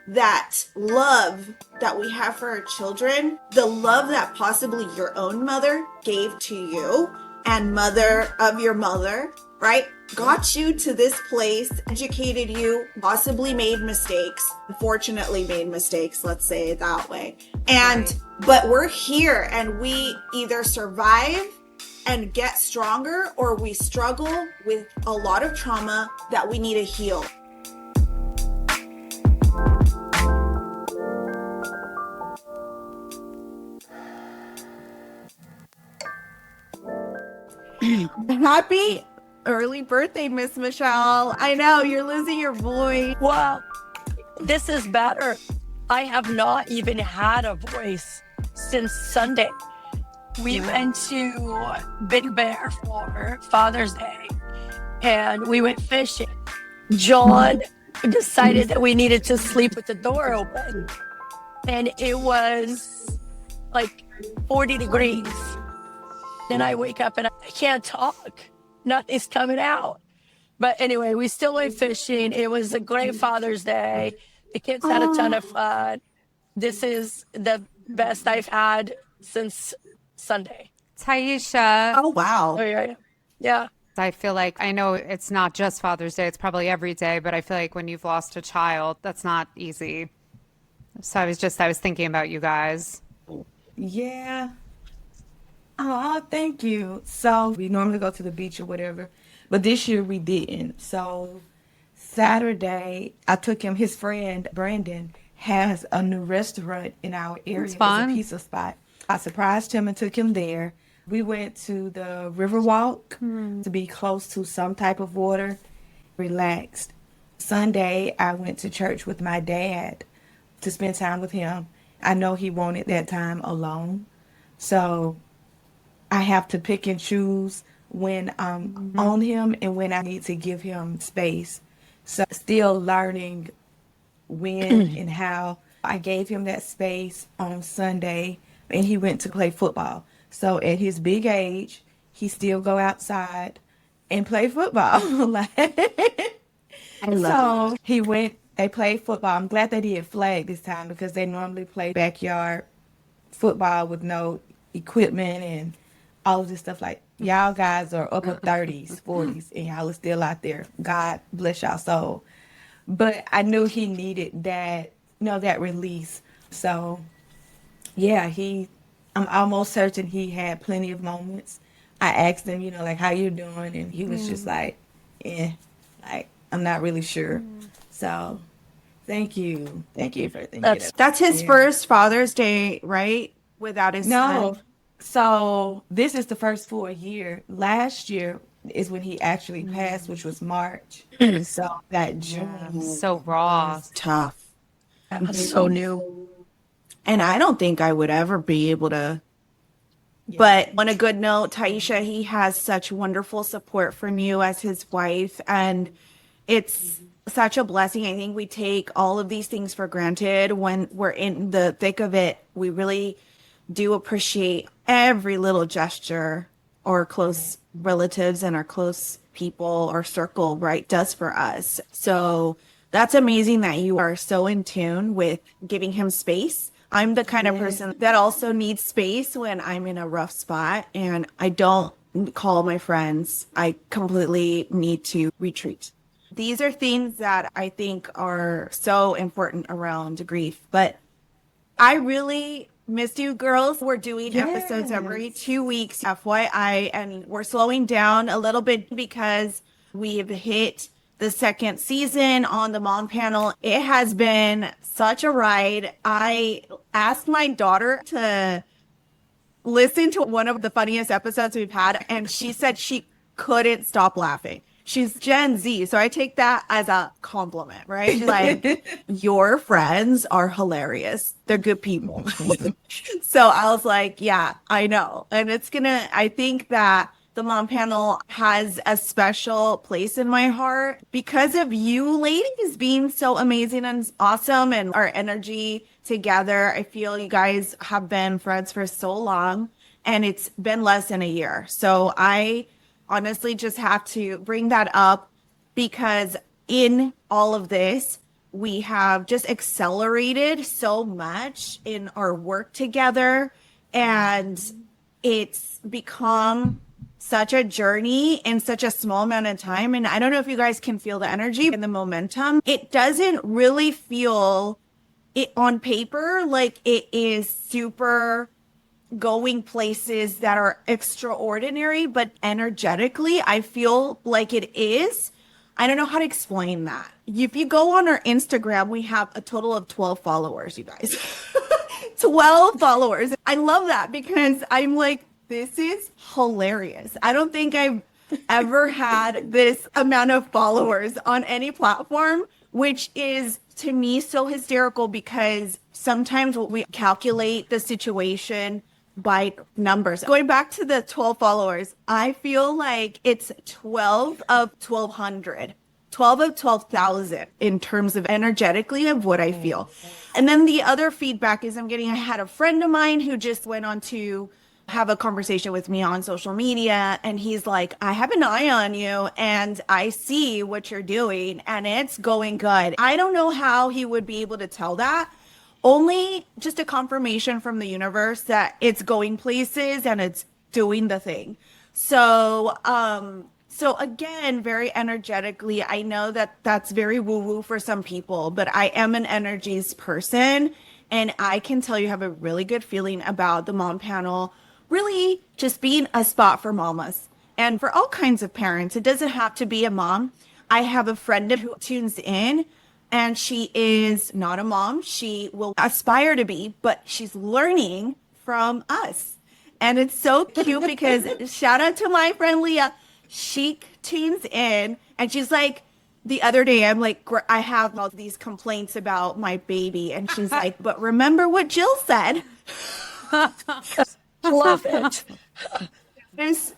that love that we have for our children, the love that possibly your own mother gave to you and mother of your mother, right? Got you to this place, educated you, possibly made mistakes, unfortunately made mistakes, let's say it that way. And, but we're here and we either survive and get stronger or we struggle with a lot of trauma that we need to heal. Happy early birthday, Miss Michelle. I know you're losing your voice. Wow, this is better. I have not even had a voice since Sunday. We went to Big Bear for Father's Day and we went fishing. John decided that we needed to sleep with the door open, and it was like 40 degrees. Then I wake up and I can't talk. Nothing's coming out. But anyway, we still went fishing. It was a great Father's Day. The kids had a ton of fun. This is the best I've had since Sunday. Taisha. Oh, wow. Oh, yeah. Yeah. I feel like, I know it's not just Father's Day, it's probably every day, but I feel like when you've lost a child, that's not easy. So I was thinking about you guys. Yeah. Oh, thank you. So we normally go to the beach or whatever, but this year we didn't. So Saturday, I took him, his friend Brandon has a new restaurant in our area. It's fun. a pizza spot. I surprised him and took him there. We went to the Riverwalk to be close to some type of water, relaxed. Sunday, I went to church with my dad to spend time with him. I know he wanted that time alone. So I have to pick and choose when I'm on him and when I need to give him space. So still learning when and how. I gave him that space on Sunday and he went to play football. So at his big age, he still go outside and play football. So he went, they played football. I'm glad they did flag this time because they normally play backyard football with no equipment and all of this stuff. Like, y'all guys are upper 30s, 40s, and y'all are still out there. God bless y'all soul. But I knew he needed that, that release. So, yeah, I'm almost certain he had plenty of moments. I asked him, like, how you doing? And he was just like, I'm not really sure. So, thank you. Thank you for thinking of That's his first Father's Day, right? Without his No. son. So this is the first full year. Last year is when he actually passed, which was March. So that June So raw. Tough. That's so new. And I don't think I would ever be able to. But on a good note, Taisha, he has such wonderful support from you as his wife. And it's such a blessing. I think we take all of these things for granted when we're in the thick of it. We really do appreciate every little gesture our close relatives and our close people or circle, right, does for us. So that's amazing that you are so in tune with giving him space. I'm the kind of person that also needs space when I'm in a rough spot and I don't call my friends. I completely need to retreat. These are things that I think are so important around grief. But I really missed you girls. We're doing episodes every 2 weeks, FYI, and we're slowing down a little bit because we've hit the second season on the mom panel. It has been such a ride. I asked my daughter to listen to one of the funniest episodes we've had, and she said she couldn't stop laughing. She's Gen Z, so I take that as a compliment, right? Like, your friends are hilarious. They're good people. So I was like, yeah, I know. And I think that the mom panel has a special place in my heart because of you ladies being so amazing and awesome and our energy together. I feel you guys have been friends for so long and it's been less than a year. So I honestly just have to bring that up because in all of this, we have just accelerated so much in our work together, and it's become such a journey in such a small amount of time. And I don't know if you guys can feel the energy and the momentum. It doesn't really feel it on paper like it is super going places that are extraordinary, but energetically, I feel like it is. I don't know how to explain that. If you go on our Instagram, we have a total of 12 followers, you guys. 12 followers. I love that because I'm like, this is hilarious. I don't think I've ever had this amount of followers on any platform, which is to me so hysterical because sometimes we calculate the situation by numbers. Going back to the 12 followers, I feel like it's 12 of 1,200. 12 of 12,000 in terms of energetically of what I feel. And then the other feedback is I had a friend of mine who just went on to have a conversation with me on social media, and he's like, I have an eye on you and I see what you're doing and it's going good. I don't know how he would be able to tell that. Only just a confirmation from the universe that it's going places and it's doing the thing. So again, very energetically, I know that that's very woo-woo for some people, but I am an energies person, and I can tell you have a really good feeling about the mom panel really just being a spot for mamas and for all kinds of parents. It doesn't have to be a mom. I have a friend who tunes in, and she is not a mom. She will aspire to be, but she's learning from us. And it's so cute because shout out to my friend Leah. She tunes in and she's like, the other day, I'm like, I have all these complaints about my baby. And she's like, but remember what Jill said. Love it.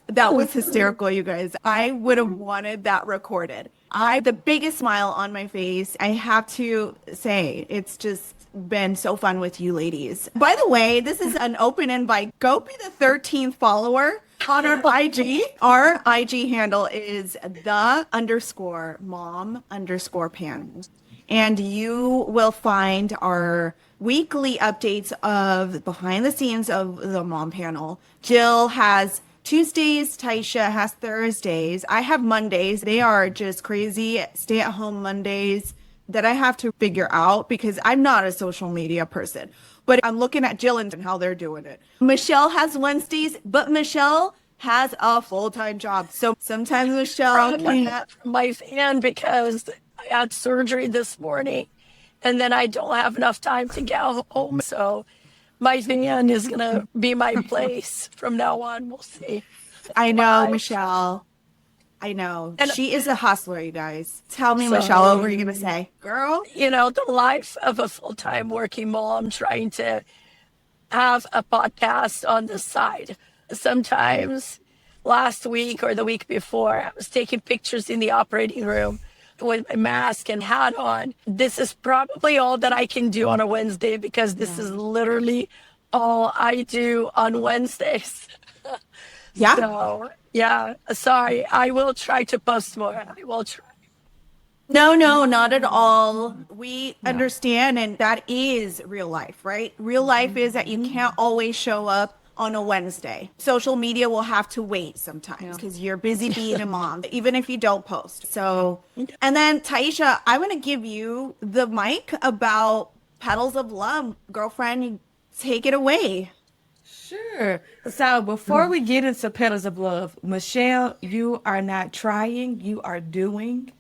That was hysterical, you guys. I would have wanted that recorded. The biggest smile on my face. I have to say, it's just been so fun with you ladies. By the way, this is an open invite. Go be the 13th follower on our IG. Our IG handle is _mom_panel. And you will find our weekly updates of behind the scenes of the mom panel. Jill has Tuesdays, Taisha has Thursdays. I have Mondays. They are just crazy stay-at-home Mondays that I have to figure out because I'm not a social media person. But I'm looking at Jill and how they're doing it. Michelle has Wednesdays, but Michelle has a full-time job. So sometimes Michelle can't. My fan because I had surgery this morning and then I don't have enough time to get home. So my van is going to be my place from now on. We'll see. I know, Michelle. I know. And she is a hustler, you guys. Tell me, Michelle, what were you going to say? Girl? You know, the life of a full-time working mom trying to have a podcast on the side. Sometimes last week or the week before, I was taking pictures in the operating room with my mask and hat on. This is probably all that I can do on a Wednesday because this is literally all I do on Wednesdays. Yeah. So, yeah, sorry. I will try to post more. I will try. No, not at all. We understand, and that is real life, right? Real life is that you can't always show up on a Wednesday. Social media will have to wait sometimes because you're busy being a mom, even if you don't post. So, and then Taisha, I want to give you the mic about Petals of Love. Girlfriend, you take it away. Sure. So before we get into Petals of Love, Michelle, you are not trying, you are doing.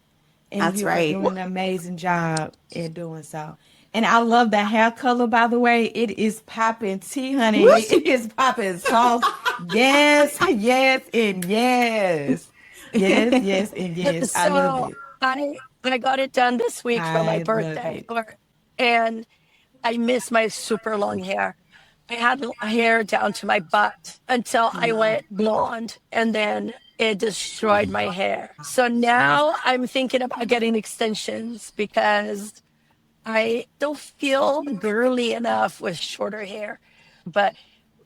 And That's you right. are doing an amazing job in doing so. And I love the hair color, by the way. It is popping tea, honey. It is popping soft. Yes, yes, and yes. Yes, yes, and yes. I love it. I got it done this week for my birthday. And I miss my super long hair. I had hair down to my butt until I went blonde, and then it destroyed my hair. So now I'm thinking about getting extensions because I don't feel girly enough with shorter hair. But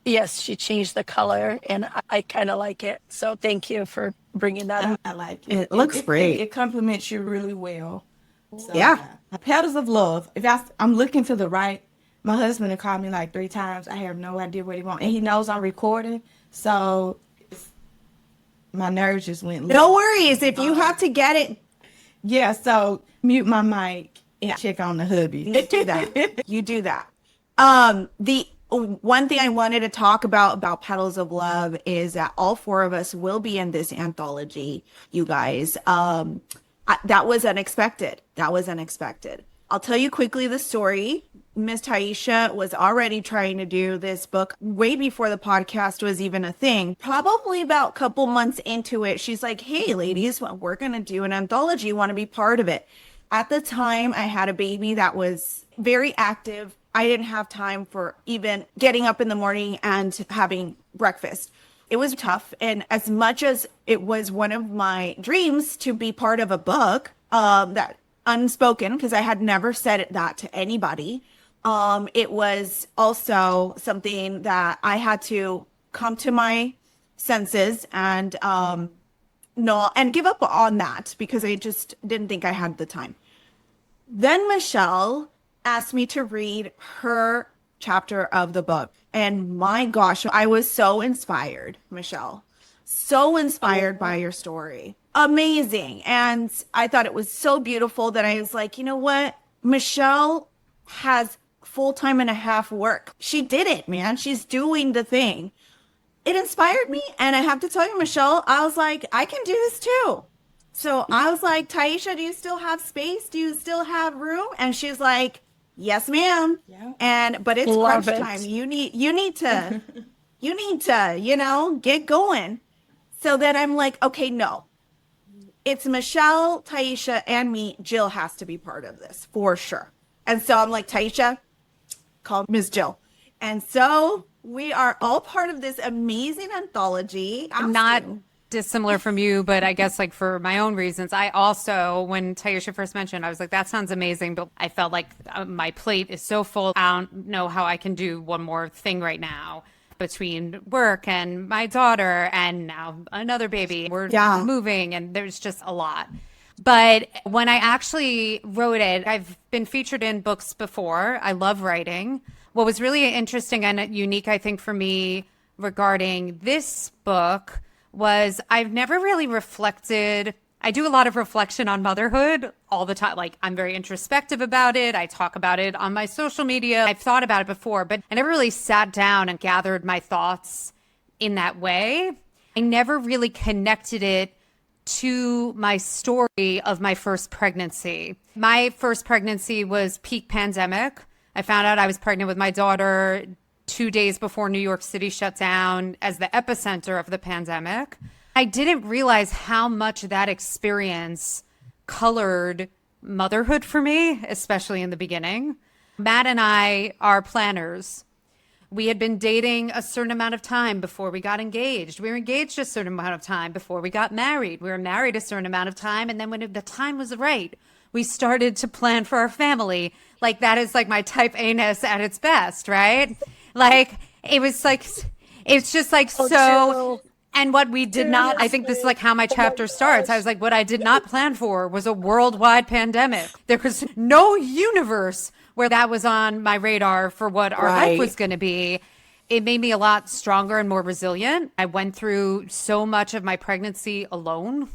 yes, she changed the color, and I kind of like it. So thank you for bringing that up. I like it. It looks great. It compliments you really well. So, Yeah. Petals of Love. If I'm looking to the right, my husband had called me like 3 times. I have no idea what he wants. And he knows I'm recording. So my nerves just went loose. No worries. If you have to get it, Yeah, so mute my mic and check on the hubby. you do that. You do that. The one thing I wanted to talk about Petals of Love is that all four of us will be in this anthology, you guys. That was unexpected. That was unexpected. I'll tell you quickly the story. Miss Taisha was already trying to do this book way before the podcast was even a thing. Probably about a couple months into it, she's like, hey, ladies, we're going to do an anthology. You want to be part of it? At the time, I had a baby that was very active. I didn't have time for even getting up in the morning and having breakfast. It was tough. And as much as it was one of my dreams to be part of a book, that unspoken, because I had never said that to anybody, it was also something that I had to come to my senses and no, and give up on that because I just didn't think I had the time. Then Michelle asked me to read her chapter of the book. And my gosh, I was so inspired, Michelle. So inspired by your story. Amazing. And I thought it was so beautiful that I was like, you know what? Michelle has full-time and a half work. She did it, man. She's doing the thing. It inspired me. And I have to tell you, Michelle, I was like, I can do this too. So I was like, Taisha, do you still have space? Do you still have room? And she's like, yes, ma'am. Yeah. But it's Love crunch it. time. You need to, get going. So then I'm like, okay, no. It's Michelle, Taisha, and me. Jill has to be part of this for sure. And so I'm like, Taisha, call Miss Jill. And so we are all part of this amazing anthology. Not dissimilar from you, but I guess like for my own reasons, I also, when Taisha first mentioned, I was like, that sounds amazing, but I felt like my plate is so full. I don't know how I can do one more thing right now between work and my daughter and now another baby. We're moving and there's just a lot. But when I actually wrote it, I've been featured in books before. I love writing. What was really interesting and unique, I think, for me regarding this book was I've never really reflected. I do a lot of reflection on motherhood all the time. Like, I'm very introspective about it. I talk about it on my social media. I've thought about it before, but I never really sat down and gathered my thoughts in that way. I never really connected it to my story of my first pregnancy. My first pregnancy was peak pandemic. I found out I was pregnant with my daughter 2 days before New York City shut down as the epicenter of the pandemic. I didn't realize how much that experience colored motherhood for me, especially in the beginning. Matt and I are planners. We had been dating a certain amount of time before we got engaged. We were engaged a certain amount of time before we got married. We were married a certain amount of time. And then when the time was right, we started to plan for our family. Like, that is like my type A-ness at its best, right? Like, it was like, it's just like so. And what we did not, I think this is like how my chapter starts. I was like, what I did not plan for was a worldwide pandemic. There was no universe where that was on my radar for what our life was going to be. It made me a lot stronger and more resilient. I went through so much of my pregnancy alone.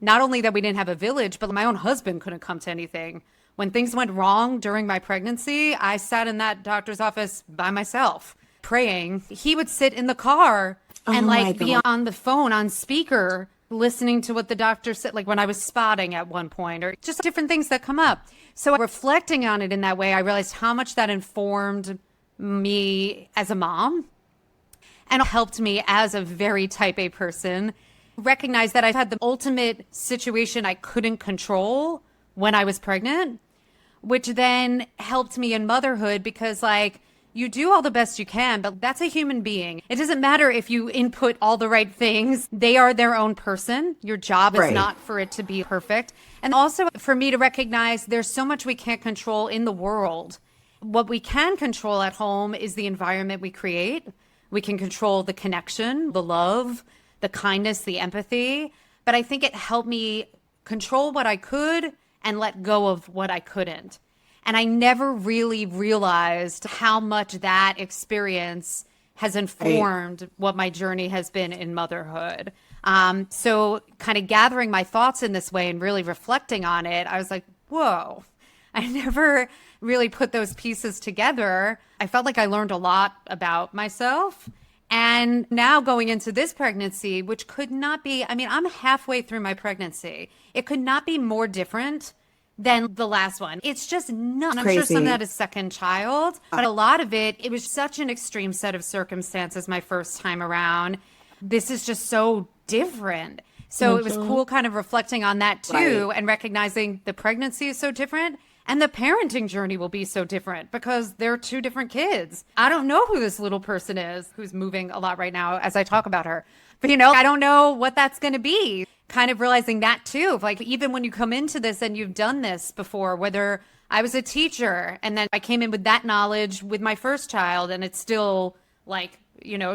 Not only that we didn't have a village, but my own husband couldn't come to anything. When things went wrong during my pregnancy, I sat in that doctor's office by myself praying. He would sit in the car and be on the phone on speaker, listening to what the doctor said, like when I was spotting at one point, or just different things that come up. So reflecting on it in that way, I realized how much that informed me as a mom and helped me as a very type A person recognize that I had the ultimate situation I couldn't control when I was pregnant, which then helped me in motherhood because, like, you do all the best you can, but that's a human being. It doesn't matter if you input all the right things. They are their own person. Your job is not for it to be perfect. And also for me to recognize there's so much we can't control in the world. What we can control at home is the environment we create. We can control the connection, the love, the kindness, the empathy. But I think it helped me control what I could and let go of what I couldn't. And I never really realized how much that experience has informed what my journey has been in motherhood. So kind of gathering my thoughts in this way and really reflecting on it, I was like, whoa, I never really put those pieces together. I felt like I learned a lot about myself. And now going into this pregnancy, which could not be, I mean, I'm halfway through my pregnancy. It could not be more different than the last one. It's just not. I'm sure some of that is second child, but a lot of it was such an extreme set of circumstances my first time around. This is just so different. So it was cool kind of reflecting on that too, and recognizing the pregnancy is so different and the parenting journey will be so different because they're two different kids. I don't know who this little person is who's moving a lot right now as I talk about her. But, I don't know what that's going to be. Kind of realizing that too. Like, even when you come into this and you've done this before, whether I was a teacher and then I came in with that knowledge with my first child and it's still like,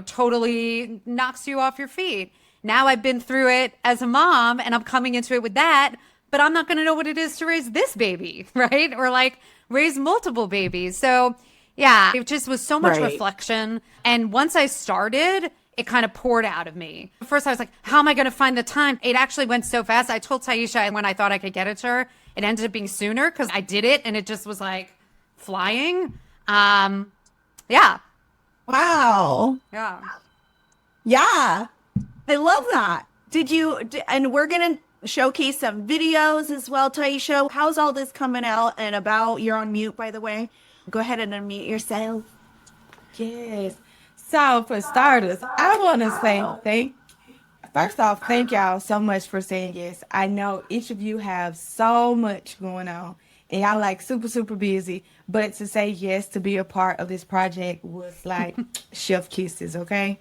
totally knocks you off your feet. Now I've been through it as a mom and I'm coming into it with that, but I'm not going to know what it is to raise this baby, right? Or like raise multiple babies. So yeah, it just was so much reflection. And once I started, it kind of poured out of me. First, I was like, how am I going to find the time? It actually went so fast. I told Taisha when I thought I could get it to her, it ended up being sooner because I did it and it just was like flying. Yeah. Wow. Yeah. Yeah. I love that. And we're going to showcase some videos as well, Taisha. How's all this coming out and about? You're on mute, by the way. Go ahead and unmute yourself. Yes. So for starters, I want to say first off, thank y'all so much for saying yes. I know each of you have so much going on and y'all like super, super busy, but to say yes to be a part of this project was like chef kisses, okay?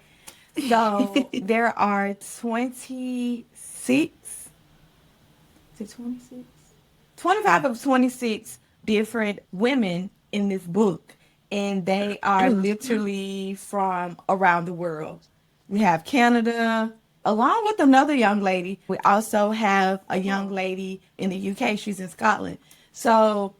So there are 26, is it 26? 25 of 26 different women in this book. And they are literally from around the world. We have Canada, along with another young lady. We also have a young lady in the UK. She's in Scotland. So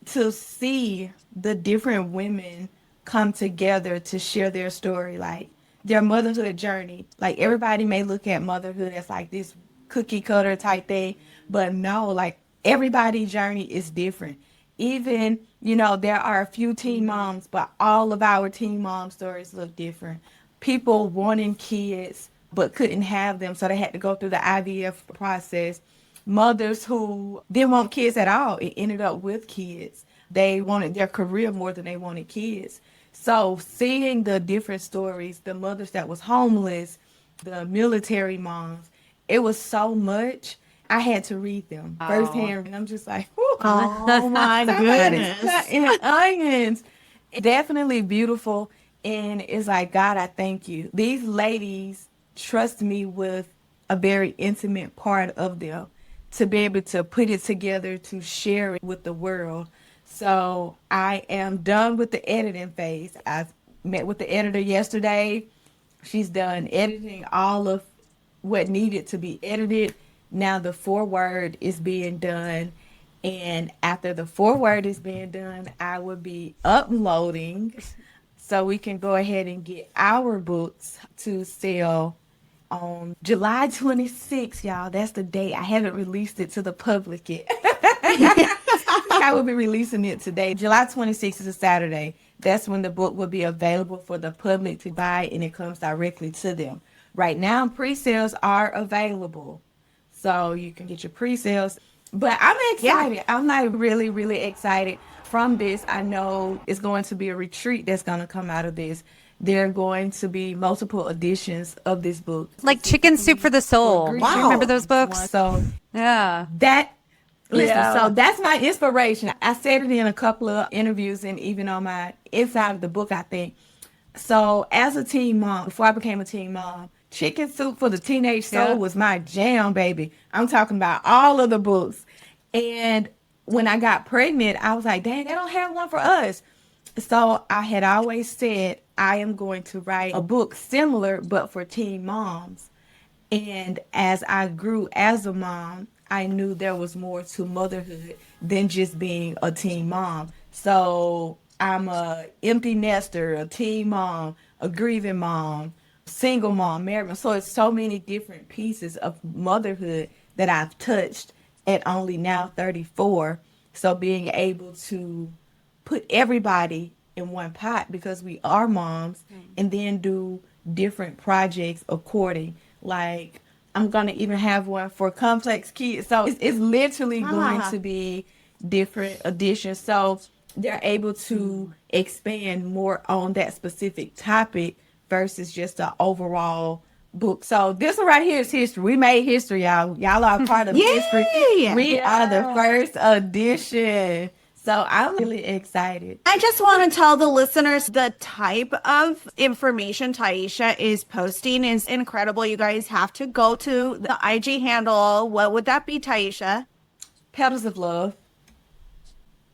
to see the different women come together to share their story, like their motherhood journey. Like everybody may look at motherhood as like this cookie cutter type thing, but no, like everybody's journey is different. Even, there are a few teen moms, but all of our teen mom stories look different. People wanting kids, but couldn't have them, so they had to go through the IVF process. Mothers who didn't want kids at all, it ended up with kids. They wanted their career more than they wanted kids. So seeing the different stories, the mothers that was homeless, the military moms, it was so much. I had to read them firsthand, and I'm just like, oh my goodness. Onions. Definitely beautiful. And it's like, God, I thank you. These ladies trust me with a very intimate part of them to be able to put it together, to share it with the world. So I am done with the editing phase. I met with the editor yesterday. She's done editing all of what needed to be edited. Now the foreword is being done. And after the foreword is being done, I will be uploading so we can go ahead and get our books to sell on July 26th, y'all. That's the date. I haven't released it to the public yet. I will be releasing it today. July 26th is a Saturday. That's when the book will be available for the public to buy, and it comes directly to them. Right now, pre-sales are available. So you can get your pre-sales. But I'm excited. Yeah. I'm like really, really excited from this. I know it's going to be a retreat that's going to come out of this. There are going to be multiple editions of this book. Like Chicken Soup for the Soul. Wow. You remember those books? So yeah. So that's my inspiration. I said it in a couple of interviews and even on my inside of the book, I think. So as a teen mom, before I became a teen mom, Chicken Soup for the Teenage Soul was my jam, baby. I'm talking about all of the books. And when I got pregnant, I was like, dang, they don't have one for us. So I had always said, I am going to write a book similar, but for teen moms. And as I grew as a mom, I knew there was more to motherhood than just being a teen mom. So I'm a empty nester, a teen mom, a grieving mom, single mom, married mom. So it's so many different pieces of motherhood that I've touched at only now 34. So being able to put everybody in one pot because we are moms and then do different projects according, like I'm gonna even have one for complex kids. So it's literally going to be different editions. So they're able to expand more on that specific topic versus just the overall book. So this one right here is history. We made history, y'all. Y'all are part of history. We are the first edition. So I'm really excited. I just want to tell the listeners the type of information Taisha is posting is incredible. You guys have to go to the IG handle. What would that be, Taisha? Petals of Love.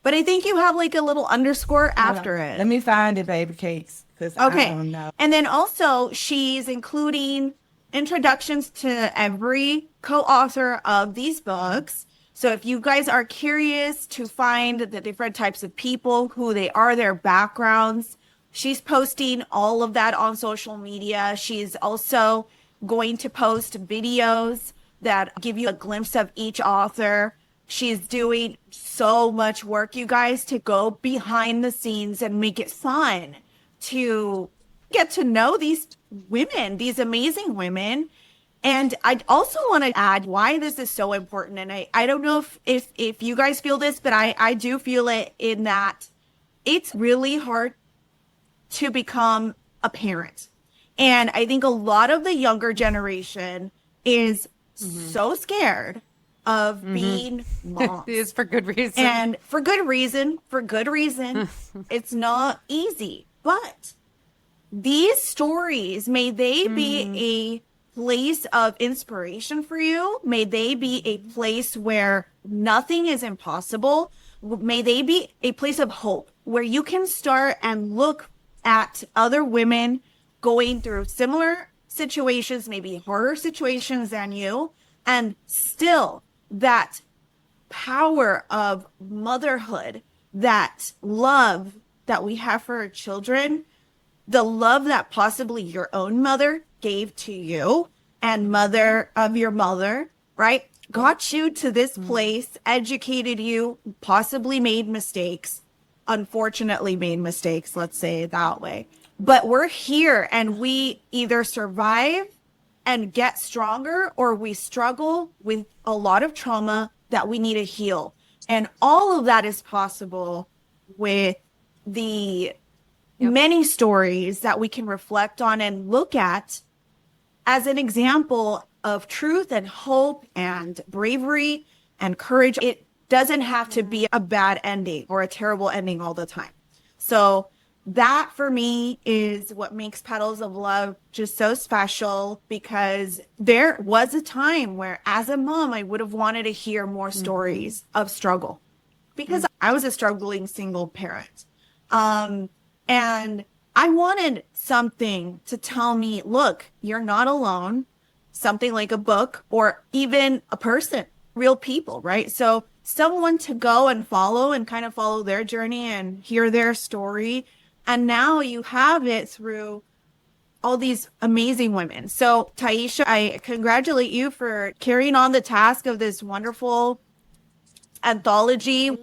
But I think you have like a little underscore after it. Let me find it, baby cakes. Okay. I don't know. And then also she's including introductions to every co-author of these books. So if you guys are curious to find the different types of people, who they are, their backgrounds, she's posting all of that on social media. She's also going to post videos that give you a glimpse of each author. She's doing so much work, you guys, to go behind the scenes and make it fun to get to know these women, these amazing women. And I also want to add why this is so important. And I don't know if you guys feel this, but I do feel it in that it's really hard to become a parent. And I think a lot of the younger generation is so scared of being moms. It is for good reason. And for good reason, it's not easy. But these stories, may they be a place of inspiration for you. May they be a place where nothing is impossible. May they be a place of hope where you can start and look at other women going through similar situations, maybe harder situations than you, and still that power of motherhood, that love that we have for our children, the love that possibly your own mother gave to you and mother of your mother, right? Got you to this place, educated you, possibly made mistakes, unfortunately made mistakes, let's say it that way. But we're here and we either survive and get stronger or we struggle with a lot of trauma that we need to heal. And all of that is possible with the many stories that we can reflect on and look at as an example of truth and hope and bravery and courage. It doesn't have to be a bad ending or a terrible ending all the time. So that for me is what makes Petals of Love just so special, because there was a time where as a mom, I would have wanted to hear more stories of struggle because I was a struggling single parent. And I wanted something to tell me, look, you're not alone, something like a book or even a person, real people, right? So someone to go and follow and kind of follow their journey and hear their story. And now you have it through all these amazing women. So Taisha, I congratulate you for carrying on the task of this wonderful anthology,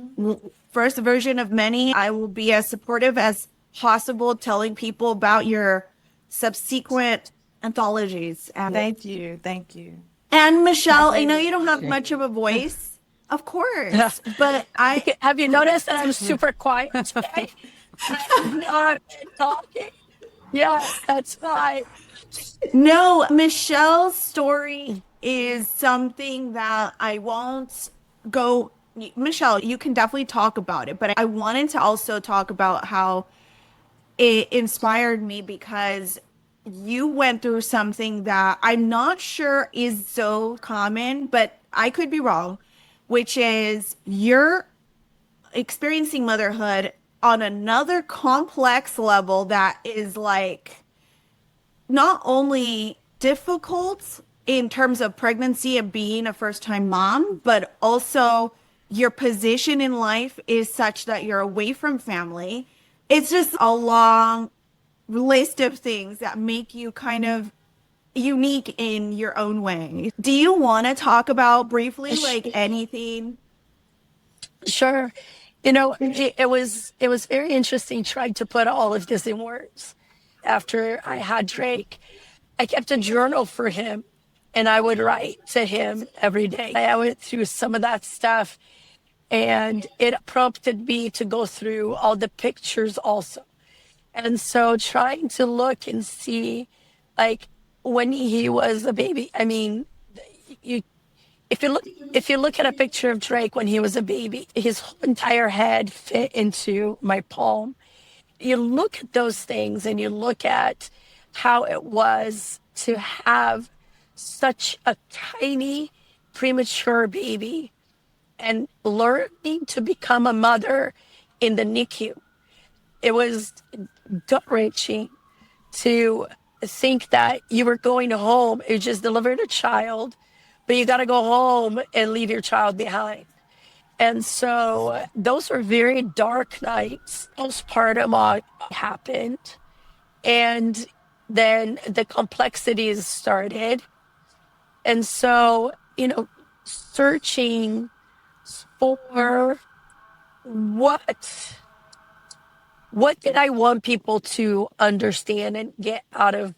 first version of many. I will be as supportive as possible, telling people about your subsequent anthologies. And Thank you. And Michelle, I know you don't have much of a voice, of course, but Have you noticed that I'm super quiet today? I'm not talking. Yeah, that's fine. No, Michelle's story is something that I won't go. Michelle, you can definitely talk about it, but I wanted to also talk about how it inspired me because you went through something that I'm not sure is so common, but I could be wrong, which is you're experiencing motherhood on another complex level that is like not only difficult, in terms of pregnancy and being a first-time mom, but also your position in life is such that you're away from family. It's just a long list of things that make you kind of unique in your own way. Do you want to talk about briefly, like anything? Sure. It was very interesting trying to put all of this in words. After I had Drake, I kept a journal for him and I would write to him every day. I went through some of that stuff and it prompted me to go through all the pictures also. And so trying to look and see, like, when he was a baby, I mean, you if you look at a picture of Drake when he was a baby, his whole entire head fit into my palm. You look at those things and you look at how it was to have such a tiny premature baby and learning to become a mother in the NICU. It was gut-wrenching to think that you were going home, you just delivered a child, but you got to go home and leave your child behind. And so those were very dark nights. Postpartum happened. And then the complexities started. And so, searching for what did I want people to understand and get out of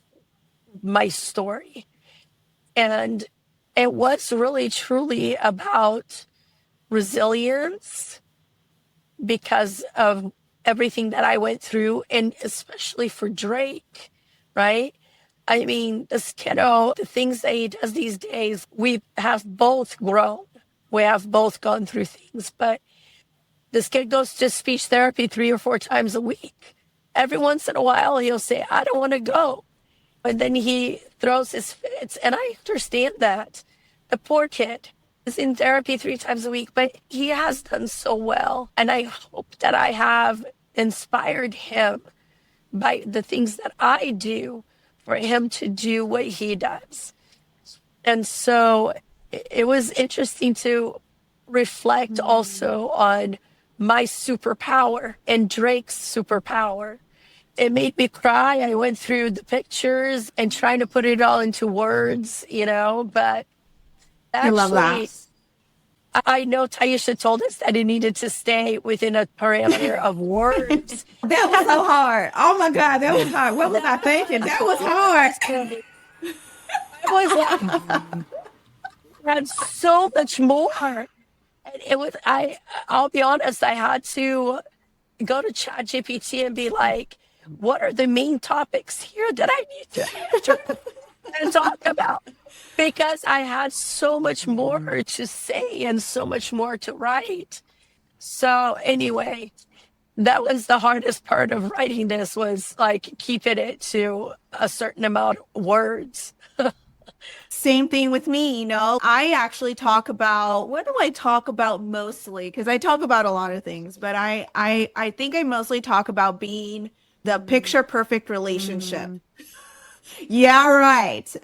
my story? And it was really truly about resilience because of everything that I went through, and especially for Drake, right? I mean, this kiddo, the things that he does these days, we have both grown. We have both gone through things, but this kid goes to speech therapy 3 or 4 times a week. Every once in a while, he'll say, I don't want to go. But then he throws his fits, and I understand that. The poor kid is in therapy 3 times a week, but he has done so well. And I hope that I have inspired him by the things that I do for him to do what he does. And so it was interesting to reflect also on my superpower and Drake's superpower. It made me cry. I went through the pictures and trying to put it all into words, but I love actually, that. I know Taisha told us that it needed to stay within a parameter of words. That was so hard. Oh my God, that was hard. What was I thinking? That was hard. I had so much more. And it was, I'll be honest, I had to go to ChatGPT and be like, what are the main topics here that I need to and talk about? Because I had so much more to say and so much more to write. So anyway, that was the hardest part of writing this, was like keeping it to a certain amount of words. Same thing with me, I actually talk about, what do I talk about mostly? Because I talk about a lot of things, but I think I mostly talk about being the picture perfect relationship. Yeah, right.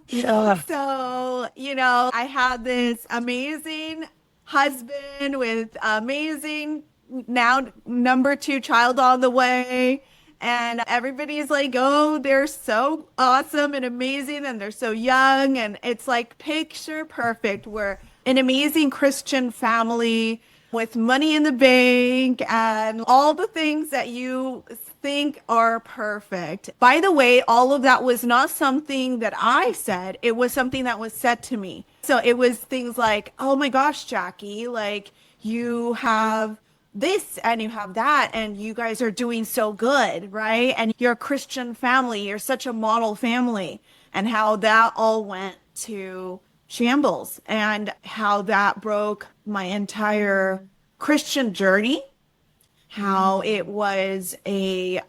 Yeah. So, I had this amazing husband with amazing, now number 2 child on the way. And everybody's like, oh, they're so awesome and amazing, and they're so young. And it's like picture perfect. We're an amazing Christian family with money in the bank and all the things that you think are perfect. By the way, all of that was not something that I said. It was something that was said to me. So it was things like, oh my gosh, Jackie, like you have this and you have that and you guys are doing so good, right? And you're a Christian family. You're such a model family. And how that all went to shambles and how that broke my entire Christian journey. How it was a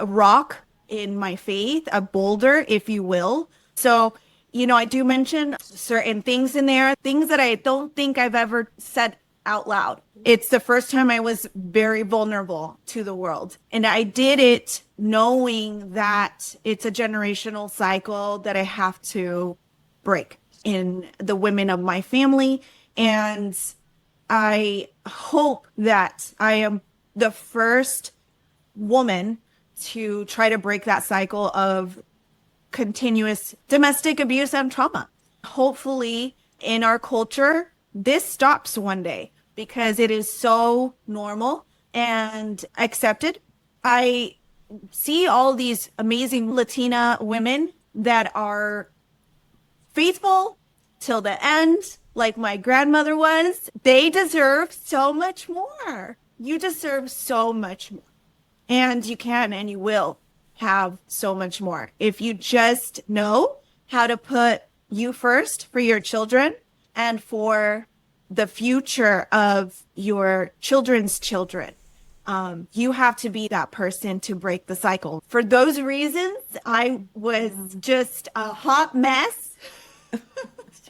rock in my faith, a boulder, if you will. So, I do mention certain things in there, things that I don't think I've ever said out loud. It's the first time I was very vulnerable to the world. And I did it knowing that it's a generational cycle that I have to break in the women of my family. And I hope that I am the first woman to try to break that cycle of continuous domestic abuse and trauma. Hopefully, in our culture, this stops one day because it is so normal and accepted. I see all these amazing Latina women that are faithful till the end, like my grandmother was. They deserve so much more. You deserve so much more. And you can and you will have so much more if you just know how to put you first for your children and for the future of your children's children. You have to be that person to break the cycle. For those reasons, I was just a hot mess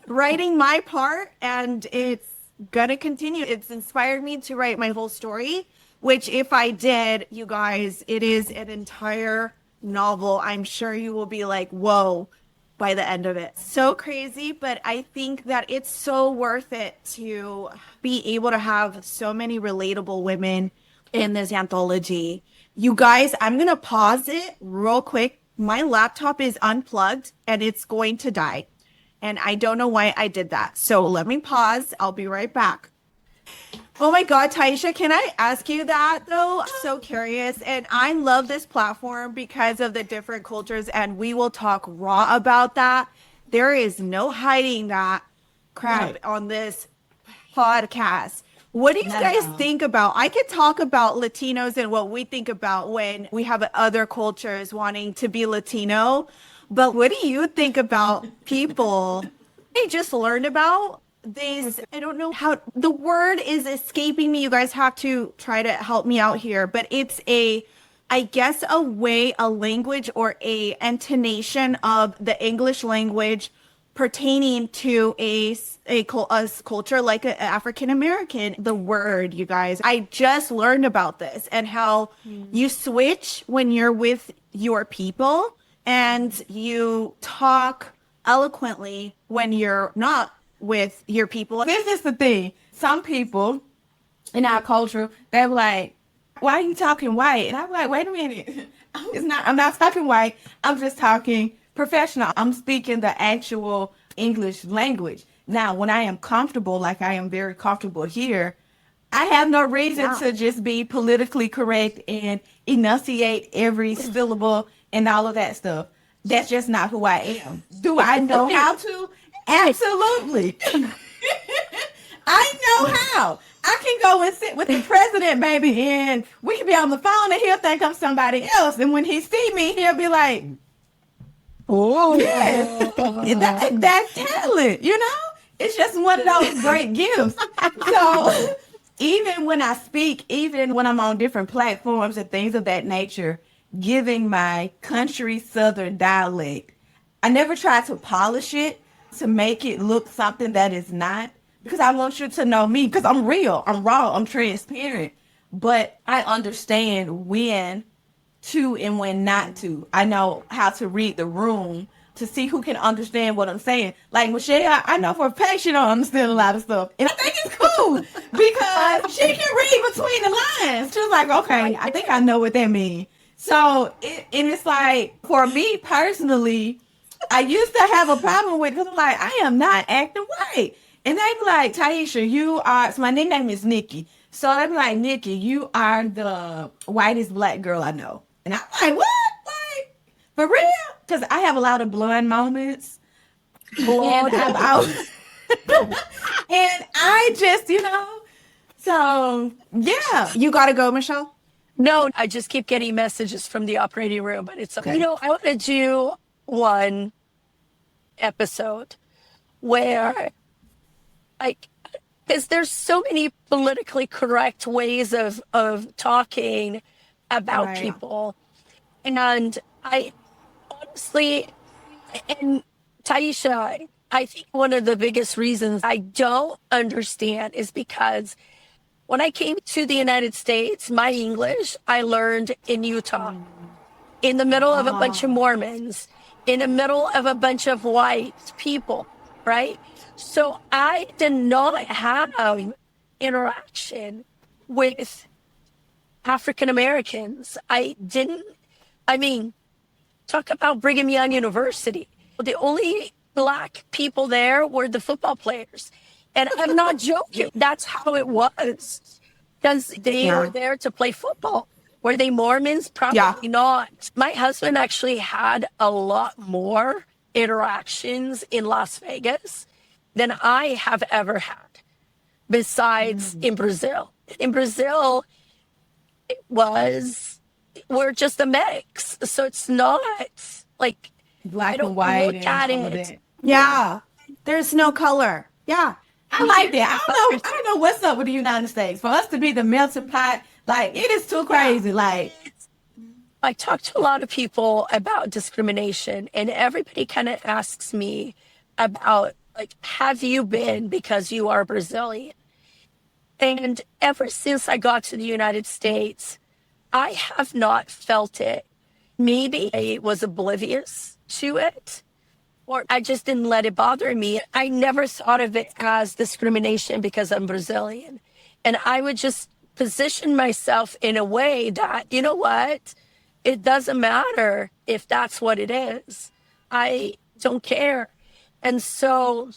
writing my part, and it's gonna continue. It's inspired me to write my whole story, which if I did, you guys, it is an entire novel. I'm sure you will be like, whoa, by the end of it. So crazy, but I think that it's so worth it to be able to have so many relatable women in this anthology. You guys, I'm going to pause it real quick. My laptop is unplugged and it's going to die. And I don't know why I did that. So let me pause. I'll be right back. Oh my God, Taisha, can I ask you that though? I'm so curious. And I love this platform because of the different cultures, and we will talk raw about that. There is no hiding that crap on this podcast. What do you guys think about? I could talk about Latinos and what we think about when we have other cultures wanting to be Latino. But what do you think about people I just learned about? These, I don't know how the word is escaping me. You guys have to try to help me out here, but it's I guess a way, a language or a intonation of the English language pertaining to a culture like an African American. The word, you guys, I just learned about this and how you switch when you're with your people and you talk eloquently when you're not with your people. This is the thing. Some people in our culture, they're like, why are you talking white? And I'm like, wait a minute. I'm not talking white. I'm just talking professional. I'm speaking the actual English language. Now, when I am comfortable, like I am very comfortable here, I have no reason to just be politically correct and enunciate every syllable and all of that stuff. That's just not who I am. Do I know how to? Absolutely. I know how. I can go and sit with the president, baby, and we can be on the phone and he'll think I'm somebody else. And when he see me, he'll be like, oh, yeah, that's talent, you know? It's just one of those great gifts. So even when I speak, even when I'm on different platforms and things of that nature, giving my country Southern dialect, I never try to polish it to make it look something that is not, because I want you to know me, because I'm real, I'm raw, I'm transparent, but I understand when to and when not to. I know how to read the room to see who can understand what I'm saying. Like Michelle, I know for a fact she don't understand a lot of stuff, and I think it's cool because she can read between the lines. She's like, okay, I think I know what that means. So it's like, for me personally, I used to have a problem with it because I'm like, I am not acting white. And they be like, Taisha, you are, so my nickname is Nikki. So they be like, Nikki, you are the whitest black girl I know. And I'm like, what? Like, for real? Because I have a lot of blonde moments. And I just, so yeah. You gotta go, Michelle? No, I just keep getting messages from the operating room, but it's okay. I want to do one episode where because there's so many politically correct ways of talking about people. And I honestly, and Taisha, I think one of the biggest reasons I don't understand is because when I came to the United States, my English I learned in Utah, in the middle of a bunch of Mormons, in the middle of a bunch of white people, right? So I did not have interaction with African Americans. I mean, talk about Brigham Young University. The only Black people there were the football players. And I'm not joking. That's how it was. Because they were there to play football. Were they Mormons? Probably not. My husband actually had a lot more interactions in Las Vegas than I have ever had, besides in Brazil. In Brazil, we're just a mix. So it's not like Black I and white look and at all of it. that. Yeah. There's no color. Yeah. I like that. I don't know what's up with the United States. For us to be the melting pot, like, it is too crazy. Like, I talk to a lot of people about discrimination, and everybody kind of asks me about, like, have you been because you are Brazilian? And ever since I got to the United States, I have not felt it. Maybe I was oblivious to it, or I just didn't let it bother me. I never thought of it as discrimination because I'm Brazilian. And I would just position myself in a way that, you know what? It doesn't matter if that's what it is. I don't care. And so,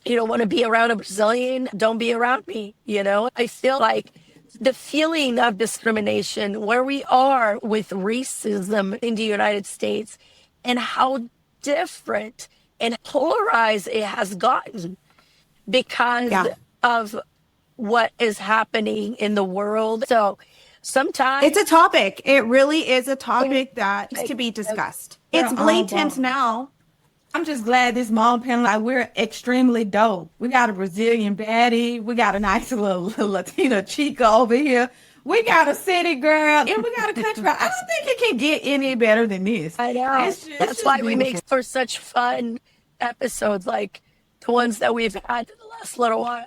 you don't want to be around a Brazilian, don't be around me, you know? I feel like the feeling of discrimination, where we are with racism in the United States, and how different and polarized it has gotten because of what is happening in the world. So sometimes It's a topic. It really is a topic that needs to be discussed. It's blatant now. I'm just glad this mom panel, like, we're extremely dope. We got a Brazilian baddie. We got a nice little Latina chica over here. We got a city girl, and we got a country girl. I don't think it can get any better than this. I know. It's That's just why we make beautiful. for such fun episodes like the ones that we've had in the last little while.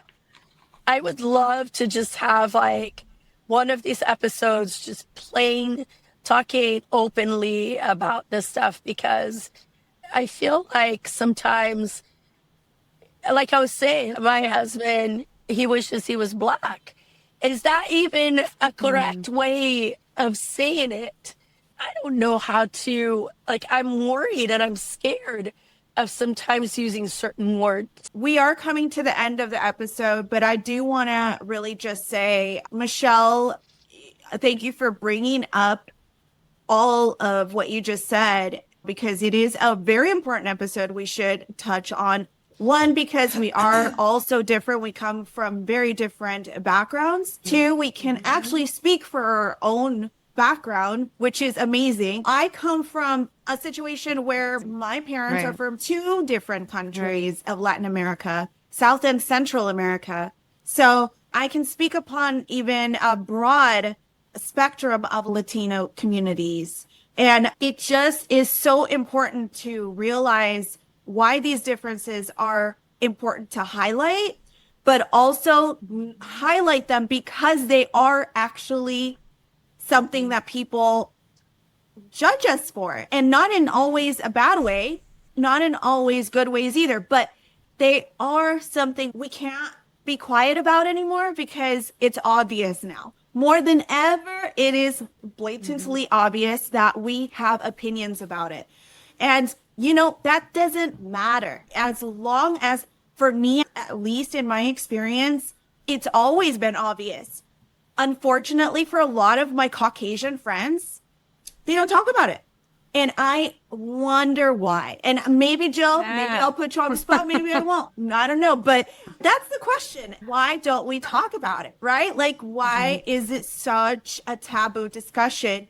I would love to just have like one of these episodes just plain talking openly about this stuff, because I feel like sometimes, like I was saying, my husband, he wishes he was Black. Is that even a correct way of saying it? I don't know how to, like, I'm worried and I'm scared of sometimes using certain words. We are coming to the end of the episode, but I do want to really just say, Michelle, thank you for bringing up all of what you just said, because it is a very important episode we should touch on. One, because we are all so different. We come from very different backgrounds. Two, we can actually speak for our own background, which is amazing. I come from a situation where my parents are from two different countries of Latin America, South and Central America. So I can speak upon even a broad spectrum of Latino communities. And it just is so important to realize why these differences are important to highlight, but also highlight them because they are actually something that people judge us for, and not in always a bad way, not in always good ways either, but they are something we can't be quiet about anymore because it's obvious now. More than ever, it is blatantly obvious that we have opinions about it. And, you know, that doesn't matter. As long as, for me, at least in my experience, it's always been obvious. Unfortunately, for a lot of my Caucasian friends, they don't talk about it. And I wonder why. And maybe, Jill, maybe I'll put you on the spot. Maybe I won't. I don't know. But that's the question. Why don't we talk about it, right? Like, why is it such a taboo discussion?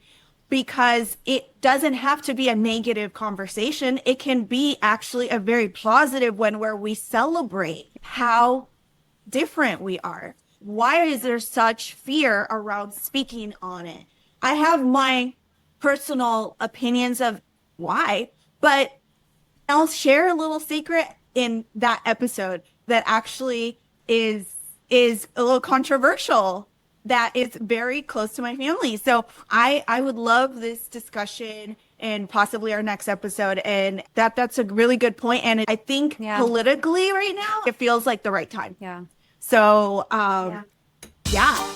Because it doesn't have to be a negative conversation. It can be actually a very positive one where we celebrate how different we are. Why is there such fear around speaking on it? I have my personal opinions of why, but I'll share a little secret. in that episode that actually is a little controversial, that is very close to my family. So I would love this discussion and possibly our next episode. And that's a really good point. And I think politically right now, it feels like the right time. Yeah. So, yeah.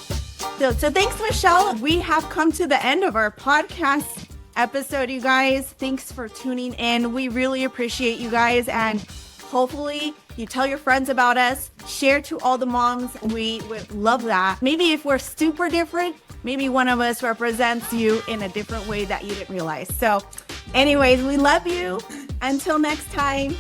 So thanks, Michelle. We have come to the end of our podcast episode, you guys. Thanks for tuning in. We really appreciate you guys. And hopefully you tell your friends about us, share to all the moms. We would love that. Maybe if we're super different, maybe one of us represents you in a different way that you didn't realize. So anyways, we love you. Until next time.